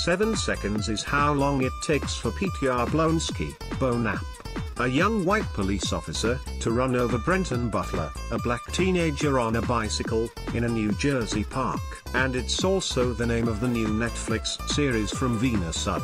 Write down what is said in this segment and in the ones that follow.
7 seconds is how long it takes for Pete Jablonski, Beau Knapp, a young white police officer, to run over Brenton Butler, a black teenager on a bicycle, in a New Jersey park. And it's also the name of the new Netflix series from Venus Ut,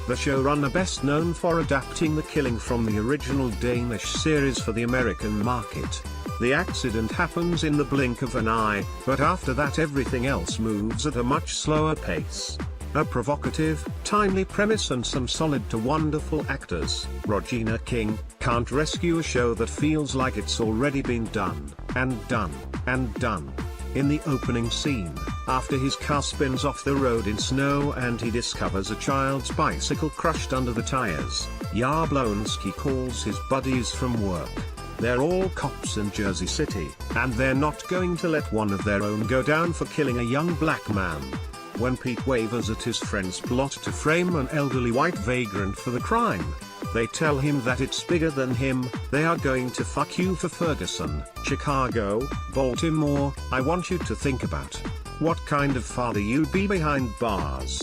the showrunner best known for adapting The Killing from the original Danish series for the American market. The accident happens in the blink of an eye, but after that everything else moves at a much slower pace. A provocative, timely premise and some solid to wonderful actors, Regina King, can't rescue a show that feels like it's already been done, and done, and done. In the opening scene, after his car spins off the road in snow and he discovers a child's bicycle crushed under the tires, Jablonski calls his buddies from work. They're all cops in Jersey City, and they're not going to let one of their own go down for killing a young black man. When Pete wavers at his friend's plot to frame an elderly white vagrant for the crime, they tell him that it's bigger than him. They are going to fuck you for Ferguson, Chicago, Baltimore. I want you to think about what kind of father you'd be behind bars.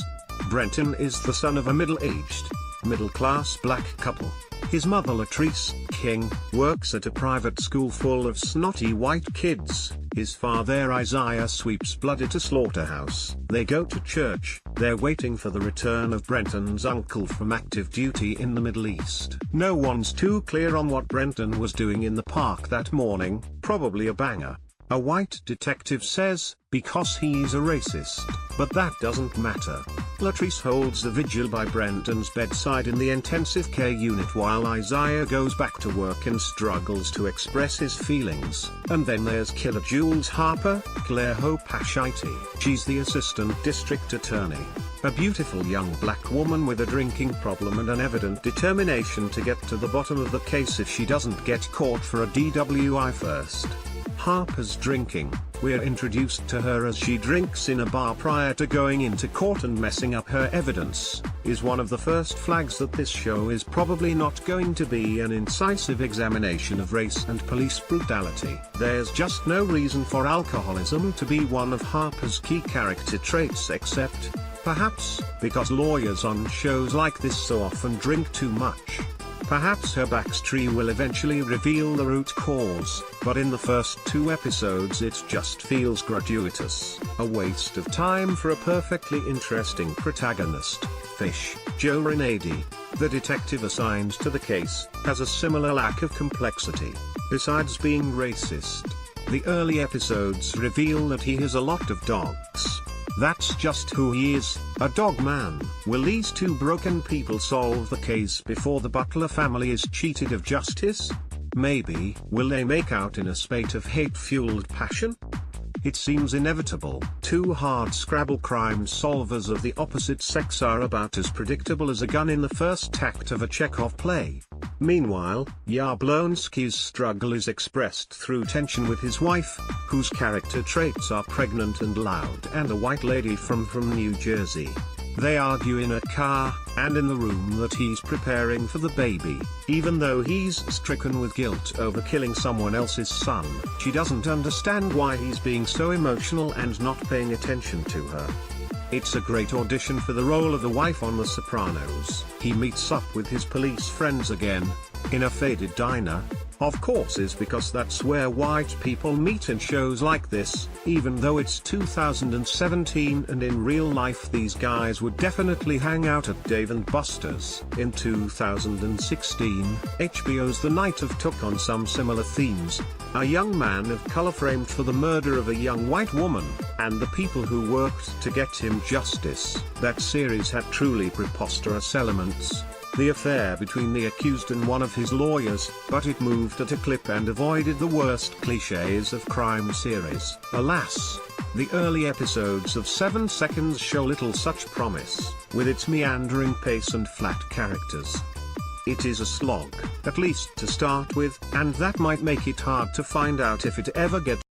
Brenton is the son of a middle-aged, middle-class black couple. His mother, Latrice King, works at a private school full of snotty white kids. His father, Isaiah, sweeps blood at a slaughterhouse. They go to church. They're waiting for the return of Brenton's uncle from active duty in the Middle East. No one's too clear on what Brenton was doing in the park that morning, probably a banger. A white detective says, because he's a racist, but that doesn't matter. Latrice holds the vigil by Brenton's bedside in the intensive care unit while Isaiah goes back to work and struggles to express his feelings. And then there's killer Jules Harper, Claire Hopashite. She's the assistant district attorney. A beautiful young black woman with a drinking problem and an evident determination to get to the bottom of the case if she doesn't get caught for a DWI first. Harper's drinking. We're introduced to her as she drinks in a bar prior to going into court and messing up her evidence, is one of the first flags that this show is probably not going to be an incisive examination of race and police brutality. There's just no reason for alcoholism to be one of Harper's key character traits except, perhaps, because lawyers on shows like this so often drink too much. Perhaps her backstory will eventually reveal the root cause, but in the first 2 episodes it just feels gratuitous. A waste of time for a perfectly interesting protagonist. Fish. Joe Rinaldi, the detective assigned to the case, has a similar lack of complexity. Besides being racist, the early episodes reveal that he has a lot of dogs. That's just who he is, a dog man. Will these 2 broken people solve the case before the Butler family is cheated of justice? Maybe. Will they make out in a spate of hate-fueled passion? It seems inevitable. 2 hard-scrabble crime solvers of the opposite sex are about as predictable as a gun in the first act of a Chekhov play. Meanwhile, Jablonski's struggle is expressed through tension with his wife, whose character traits are pregnant and loud, and a white lady from New Jersey. They argue in a car, and in the room that he's preparing for the baby. Even though he's stricken with guilt over killing someone else's son, she doesn't understand why he's being so emotional and not paying attention to her. It's a great audition for the role of the wife on The Sopranos. He meets up with his police friends again, in a faded diner. Of course, is because that's where white people meet in shows like this, even though it's 2017 and in real life these guys would definitely hang out at Dave & Buster's. In 2016, HBO's The Night of took on some similar themes. A young man of color framed for the murder of a young white woman, and the people who worked to get him justice. That series had truly preposterous elements. The affair between the accused and one of his lawyers, but it moved at a clip and avoided the worst cliches of crime series. Alas, the early episodes of 7 seconds show little such promise, with its meandering pace and flat characters. It is a slog, at least to start with, and that might make it hard to find out if it ever gets